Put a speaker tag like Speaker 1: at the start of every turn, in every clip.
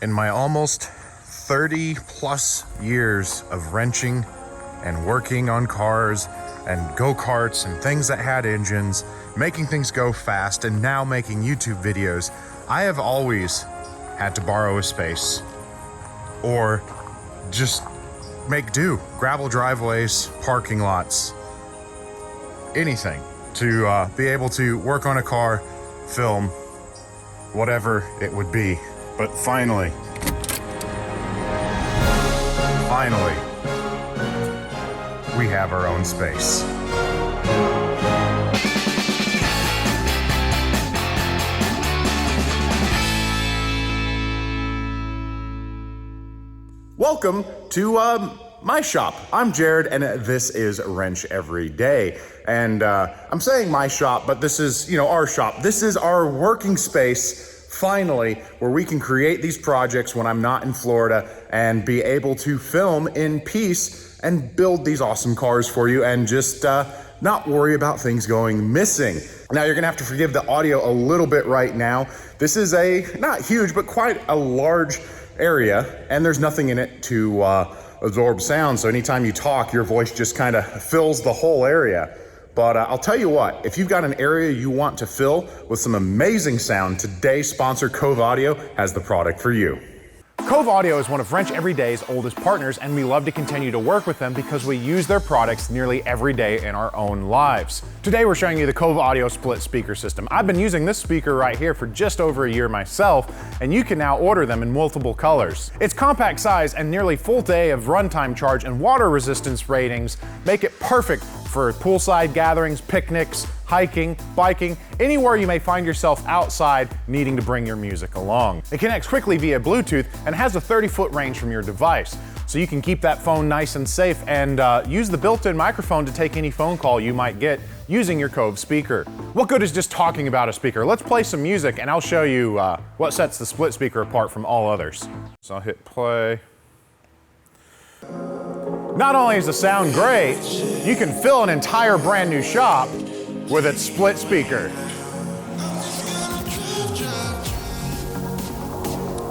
Speaker 1: In my almost 30 plus years of wrenching and working on cars and go-karts and things that had engines, making things go fast, and now making YouTube videos, I have always had to borrow a space or just make do. Gravel driveways, parking lots, anything to be able to work on a car, film, whatever it would be. But finally, we have our own space. Welcome to my shop. I'm Jared, and this is Wrench Every Day. And I'm saying my shop, but this is, our shop. This is our working space, finally, where we can create these projects when I'm not in Florida and be able to film in peace and build these awesome cars for you and just not worry about things going missing. Now, you're gonna have to forgive the audio a little bit right now. This is not huge, but quite a large area, and there's nothing in it to absorb sound. So anytime you talk, your voice just kind of fills the whole area. But I'll tell you what, if you've got an area you want to fill with some amazing sound, today's sponsor, Cove Audio, has the product for you.
Speaker 2: Cove Audio is one of Wrench Every Day's oldest partners, and we love to continue to work with them because we use their products nearly every day in our own lives. Today we're showing you the Cove Audio split speaker system. I've been using this speaker right here for just over a year myself, and you can now order them in multiple colors. Its compact size and nearly full day of runtime charge and water resistance ratings make it perfect for poolside gatherings, picnics, hiking, biking, anywhere you may find yourself outside needing to bring your music along. It connects quickly via Bluetooth and has a 30-foot range from your device, so you can keep that phone nice and safe and use the built-in microphone to take any phone call you might get using your Cove speaker. What good is just talking about a speaker? Let's play some music and I'll show you what sets the split speaker apart from all others. So I'll hit play. Not only is the sound great, you can fill an entire brand new shop with its split speaker.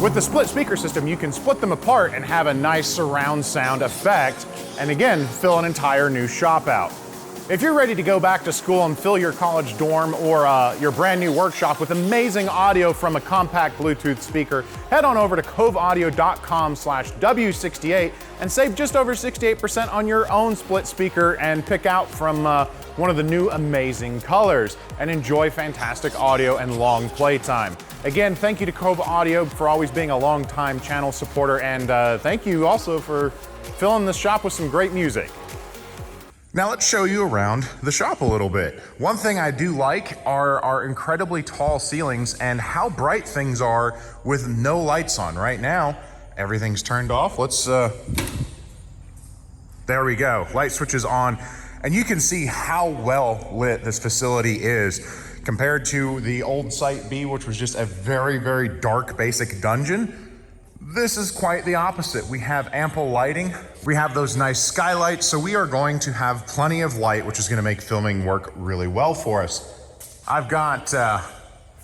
Speaker 2: With the split speaker system, you can split them apart and have a nice surround sound effect, and again, fill an entire new shop out. If you're ready to go back to school and fill your college dorm or your brand new workshop with amazing audio from a compact Bluetooth speaker, head on over to coveaudio.com/W68 and save just over 68% on your own split speaker and pick out from one of the new amazing colors and enjoy fantastic audio and long playtime. Again, thank you to Cove Audio for always being a long-time channel supporter, and thank you also for filling this shop with some great music.
Speaker 1: Now let's show you around the shop a little bit. One thing I do like are our incredibly tall ceilings and how bright things are with no lights on. Right now, everything's turned off. Let's, there we go. Light switch is on, and you can see how well lit this facility is compared to the old Site B, which was just a very, very dark basic dungeon. This is quite the opposite. We have ample lighting. We have those nice skylights, so we are going to have plenty of light, which is going to make filming work really well for us. I've got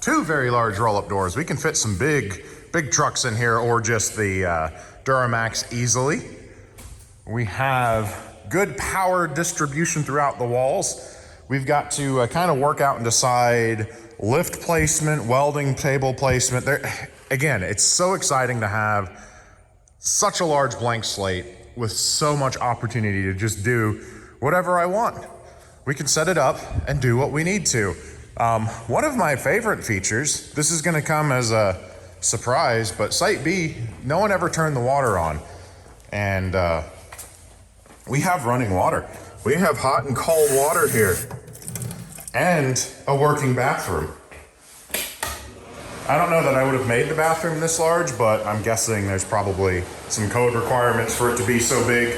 Speaker 1: two very large roll-up doors. We can fit some big trucks in here, or just the Duramax easily. We have good power distribution throughout the walls. We've got to kind of work out and decide lift placement, welding table placement. Again, it's so exciting to have such a large blank slate with so much opportunity to just do whatever I want. We can set it up and do what we need to. One of my favorite features, this is gonna come as a surprise, but Site B, no one ever turned the water on. And we have running water. We have hot and cold water here and a working bathroom. I don't know that I would have made the bathroom this large, but I'm guessing there's probably some code requirements for it to be so big.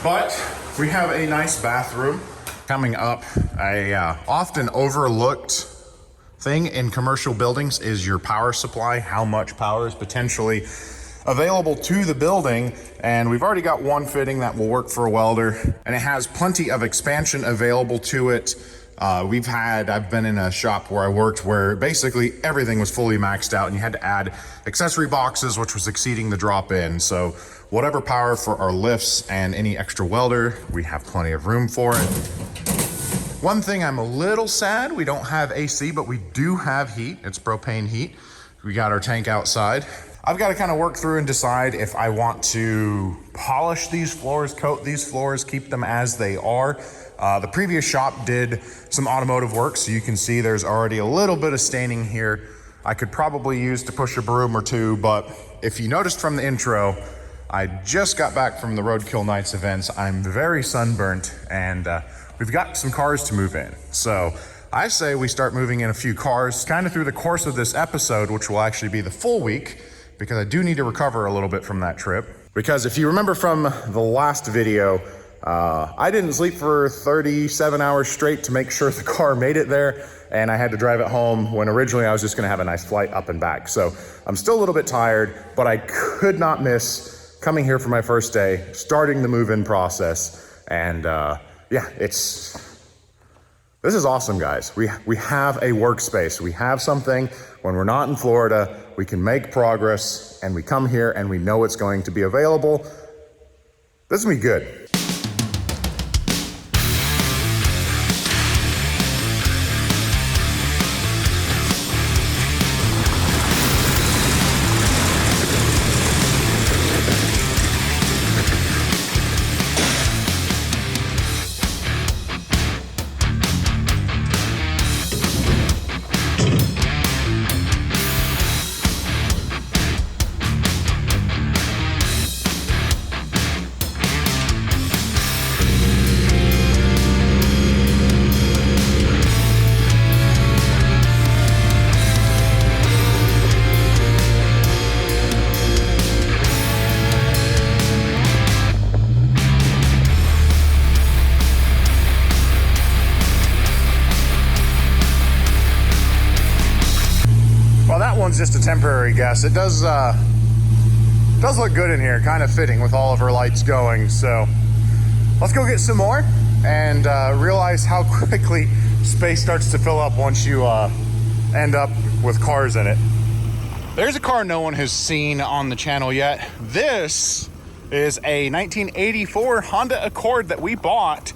Speaker 1: But we have a nice bathroom. Coming up, a often overlooked thing in commercial buildings is your power supply, how much power is potentially available to the building. And we've already got one fitting that will work for a welder, and it has plenty of expansion available to it I've been in a shop where I worked where basically everything was fully maxed out and you had to add accessory boxes, which was exceeding the drop in. So whatever power for our lifts and any extra welder, we have plenty of room for it. One thing I'm a little sad, we don't have AC, but we do have heat. It's propane heat. We got our tank outside. I've got to kind of work through and decide if I want to polish these floors, coat these floors, keep them as they are. The previous shop did some automotive work, so you can see there's already a little bit of staining here. I could probably use to push a broom or two, but if you noticed from the intro, I just got back from the Roadkill Nights events. I'm very sunburnt, and we've got some cars to move in. So I say we start moving in a few cars kind of through the course of this episode, which will actually be the full week, because I do need to recover a little bit from that trip. Because if you remember from the last video, I didn't sleep for 37 hours straight to make sure the car made it there, and I had to drive it home when originally I was just gonna have a nice flight up and back. So I'm still a little bit tired, but I could not miss coming here for my first day, starting the move-in process, and yeah, this is awesome, guys. We have a workspace. We have something when we're not in Florida, we can make progress, and we come here and we know it's going to be available. This is gonna be good. One's just a temporary guess. It does look good in here, kind of fitting with all of her lights going. So let's go get some more and realize how quickly space starts to fill up once you end up with cars in it. There's a car no one has seen on the channel yet. This is a 1984 Honda Accord that we bought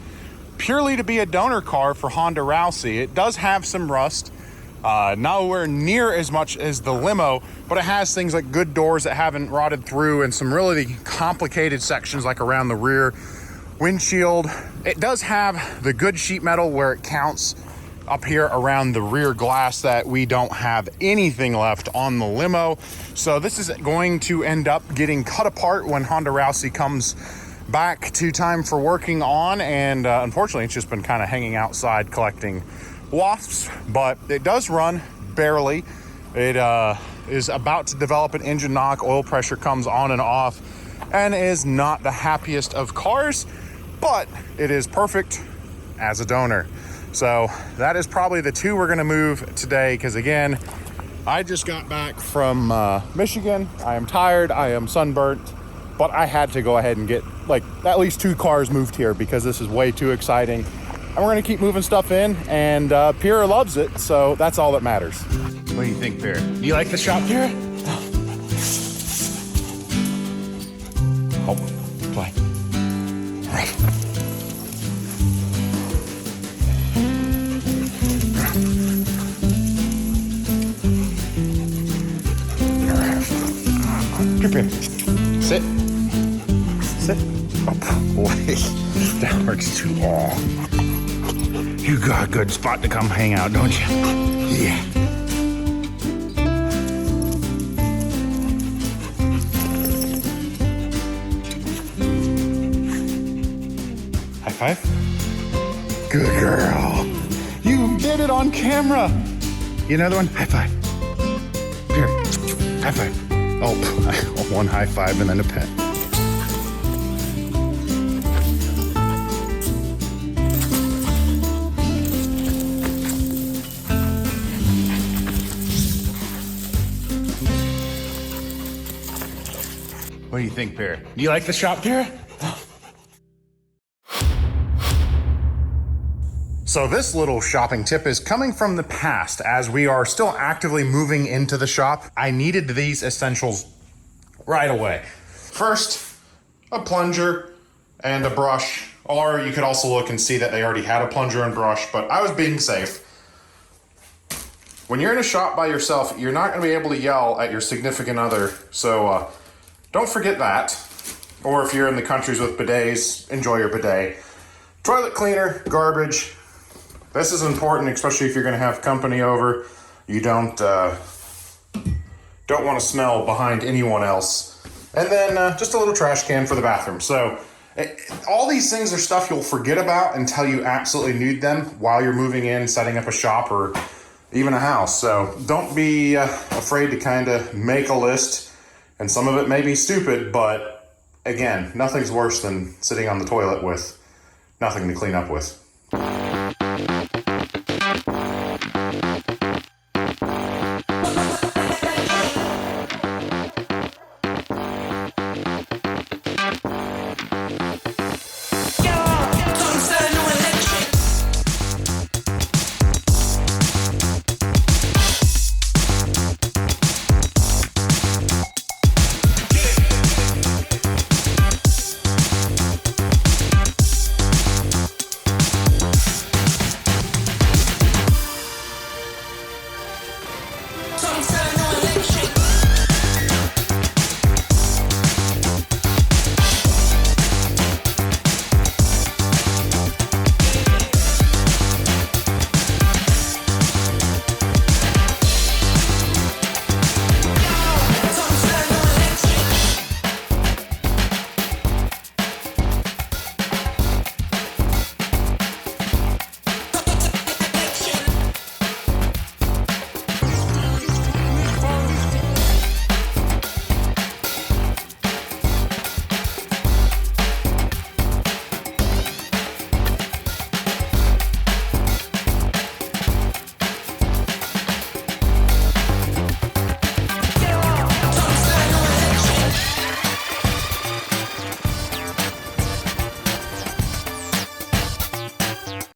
Speaker 1: purely to be a donor car for Honda Rousey. It does have some rust. Nowhere near as much as the limo, but it has things like good doors that haven't rotted through and some really complicated sections like around the rear windshield. It does have the good sheet metal where it counts up here around the rear glass that we don't have anything left on the limo. So this is going to end up getting cut apart when Honda Rousey comes back to time for working on, and unfortunately it's just been kind of hanging outside collecting wasps, but it does run barely. It is about to develop an engine knock. Oil pressure comes on and off and is not the happiest of cars, but it is perfect as a donor. So that is probably the two we're going to move today, because again, I just got back from Michigan. I am tired, I am sunburnt, but I had to go ahead and get like at least two cars moved here because this is way too exciting. And we're gonna keep moving stuff in, and Pierre loves it, so that's all that matters. What do you think, Pierre? Do you like the shop, Pierre? Oh, play. All right. Come here. Sit. Sit. Oh, boy. That works too long. You got a good spot to come hang out, don't you? Yeah. High five. Good girl. You did it on camera. You another one? High five. Here. High five. Oh, one high five and then a pet. What do you think, Pierre? Do you like the shop, Pierre? So this little shopping tip is coming from the past. As we are still actively moving into the shop, I needed these essentials right away. First, a plunger and a brush, or you could also look and see that they already had a plunger and brush, but I was being safe. When you're in a shop by yourself, you're not going to be able to yell at your significant other, so don't forget that. Or if you're in the countries with bidets, enjoy your bidet. Toilet cleaner, garbage. This is important, especially if you're going to have company over. You don't want to smell behind anyone else. And then just a little trash can for the bathroom. So all these things are stuff you'll forget about until you absolutely need them while you're moving in, setting up a shop, or even a house. So don't be afraid to kind of make a list. And some of it may be stupid, but again, nothing's worse than sitting on the toilet with nothing to clean up with.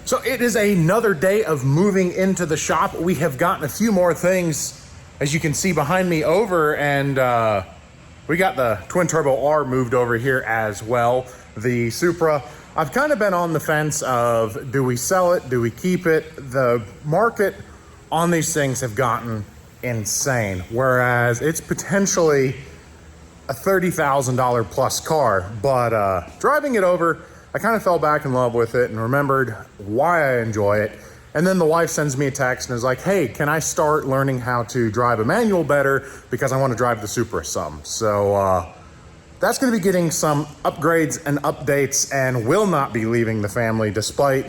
Speaker 1: So it is another day of moving into the shop. We have gotten a few more things, as you can see behind me, over, and we got the twin turbo R moved over here as well. The Supra, I've kind of been on the fence of, do we sell it? Do we keep it? The market on these things have gotten insane, whereas it's potentially a $30,000 plus car, but driving it over, I kind of fell back in love with it and remembered why I enjoy it. And then the wife sends me a text and is like, hey, can I start learning how to drive a manual better, because I want to drive the Supra some. So that's going to be getting some upgrades and updates and will not be leaving the family despite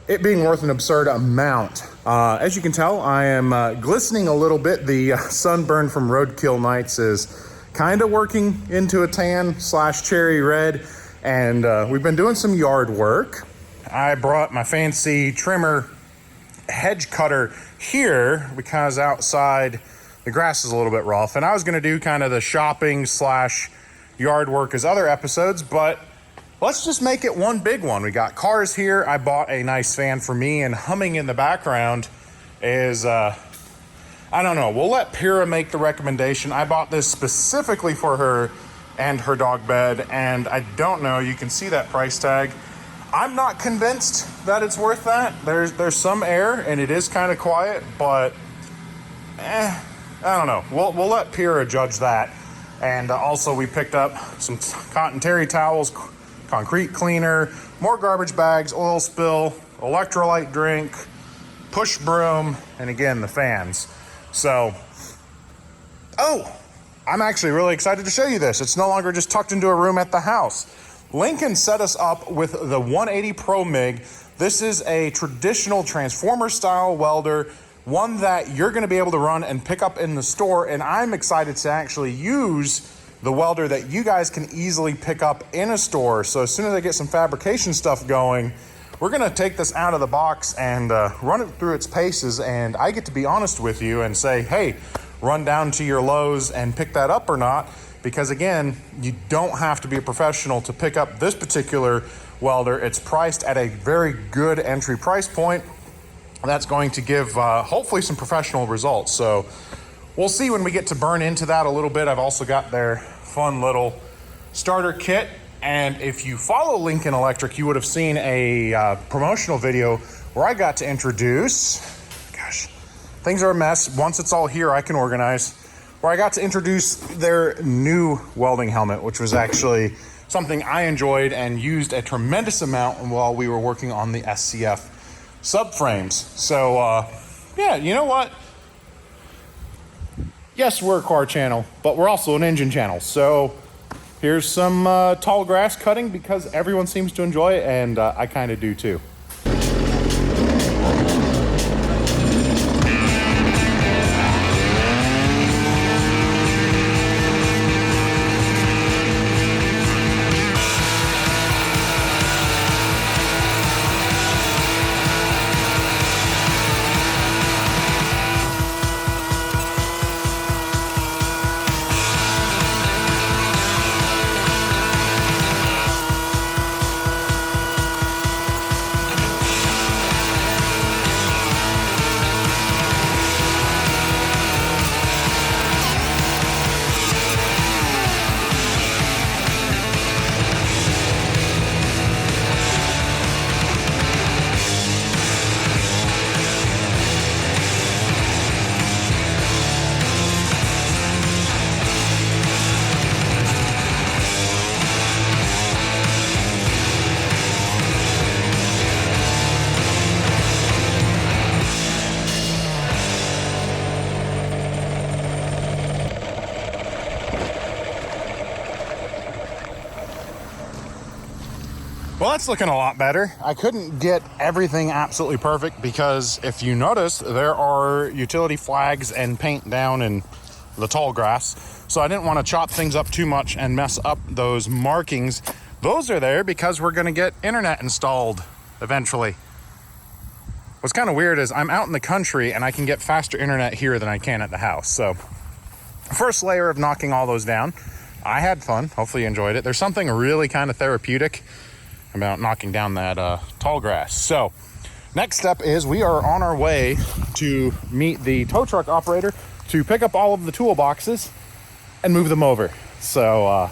Speaker 1: it being worth an absurd amount. As you can tell, I am glistening a little bit. The sunburn from roadkill nights is kind of working into a tan / cherry red. And we've been doing some yard work. I brought my fancy trimmer hedge cutter here because outside the grass is a little bit rough. And I was gonna do kind of the shopping / yard work as other episodes, but let's just make it one big one. We got cars here. I bought a nice fan for me, and humming in the background is, I don't know, we'll let Pierre make the recommendation. I bought this specifically for her and her dog bed, and I don't know, you can see that price tag. I'm not convinced that it's worth that. There's some air and it is kind of quiet, but I don't know. We'll let Pierre judge that. And also we picked up some cotton terry towels, concrete cleaner, more garbage bags, oil spill, electrolyte drink, push broom, and again, the fans. So, I'm actually really excited to show you this. It's no longer just tucked into a room at the house. Lincoln set us up with the 180 Pro MIG. This is a traditional transformer style welder, one that you're gonna be able to run and pick up in the store, and I'm excited to actually use the welder that you guys can easily pick up in a store. So as soon as I get some fabrication stuff going, we're gonna take this out of the box and run it through its paces, and I get to be honest with you and say, hey, run down to your Lowe's and pick that up or not, because again, you don't have to be a professional to pick up this particular welder. It's priced at a very good entry price point. That's going to give hopefully some professional results. So we'll see when we get to burn into that a little bit. I've also got their fun little starter kit. And if you follow Lincoln Electric, you would have seen a promotional video where I got to introduce, gosh, things are a mess. Once it's all here, I can organize. Where I got to introduce their new welding helmet, which was actually something I enjoyed and used a tremendous amount while we were working on the SCF subframes. So, yeah, you know what? Yes, we're a car channel, but we're also an engine channel. So here's some tall grass cutting because everyone seems to enjoy it, and I kind of do too. Well, that's looking a lot better. I couldn't get everything absolutely perfect because if you notice, there are utility flags and paint down in the tall grass. So I didn't want to chop things up too much and mess up those markings. Those are there because we're going to get internet installed eventually. What's kind of weird is I'm out in the country and I can get faster internet here than I can at the house. So first layer of knocking all those down. I had fun. Hopefully you enjoyed it. There's something really kind of therapeutic about knocking down that tall grass. So next step is we are on our way to meet the tow truck operator to pick up all of the toolboxes and move them over. So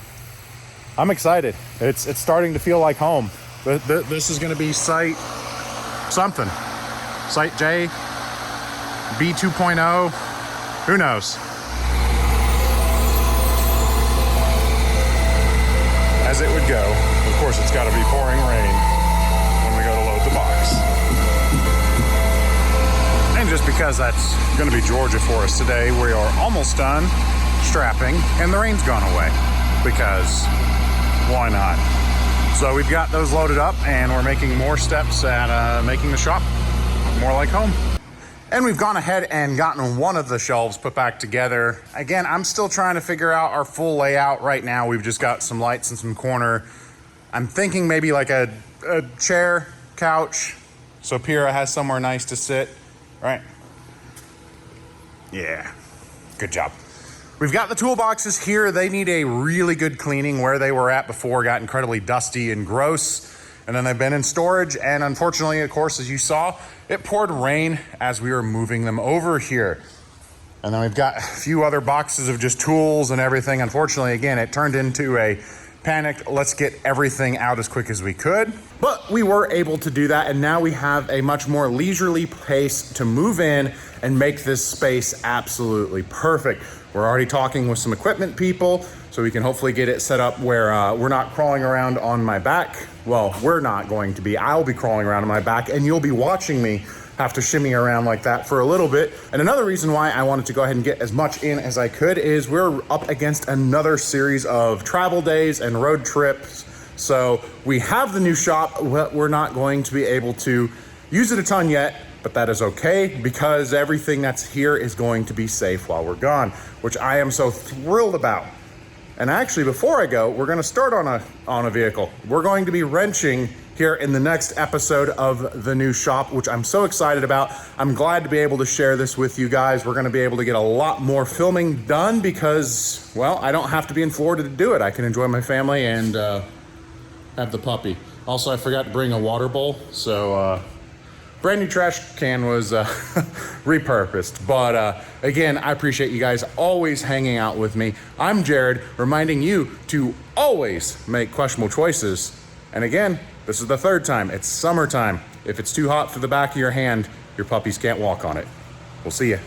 Speaker 1: I'm excited. It's starting to feel like home. This is going to be site something. Site J, B 2.0, who knows? As it would go. Of course, it's got to be pouring rain when we go to load the box. And just because that's going to be Georgia for us today, we are almost done strapping and the rain's gone away because why not? So we've got those loaded up and we're making more steps at making the shop more like home. And we've gone ahead and gotten one of the shelves put back together. Again, I'm still trying to figure out our full layout right now. We've just got some lights and some corner. I'm thinking maybe like a chair, couch, so Pierre has somewhere nice to sit, right? Yeah, good job. We've got the toolboxes here. They need a really good cleaning. Where they were at before got incredibly dusty and gross. And then they've been in storage. And unfortunately, of course, as you saw, it poured rain as we were moving them over here. And then we've got a few other boxes of just tools and everything. Unfortunately, again, it turned into a panicked, let's get everything out as quick as we could. But we were able to do that, and now we have a much more leisurely pace to move in and make this space absolutely perfect. We're already talking with some equipment people, so we can hopefully get it set up where we're not crawling around on my back. Well, we're not going to be. I'll be crawling around on my back, and you'll be watching me have to shimmy around like that for a little bit. And another reason why I wanted to go ahead and get as much in as I could is we're up against another series of travel days and road trips. So we have the new shop, but we're not going to be able to use it a ton yet, but that is okay because everything that's here is going to be safe while we're gone, which I am so thrilled about. And actually, before I go, we're gonna start on a vehicle. We're going to be wrenching here in the next episode of the new shop, which I'm so excited about. I'm glad to be able to share this with you guys. We're gonna be able to get a lot more filming done because, well, I don't have to be in Florida to do it. I can enjoy my family and have the puppy. Also, I forgot to bring a water bowl, so brand new trash can was repurposed. But again, I appreciate you guys always hanging out with me. I'm Jared, reminding you to always make questionable choices. And again, this is the third time. It's summertime. If it's too hot for the back of your hand, your puppies can't walk on it. We'll see you.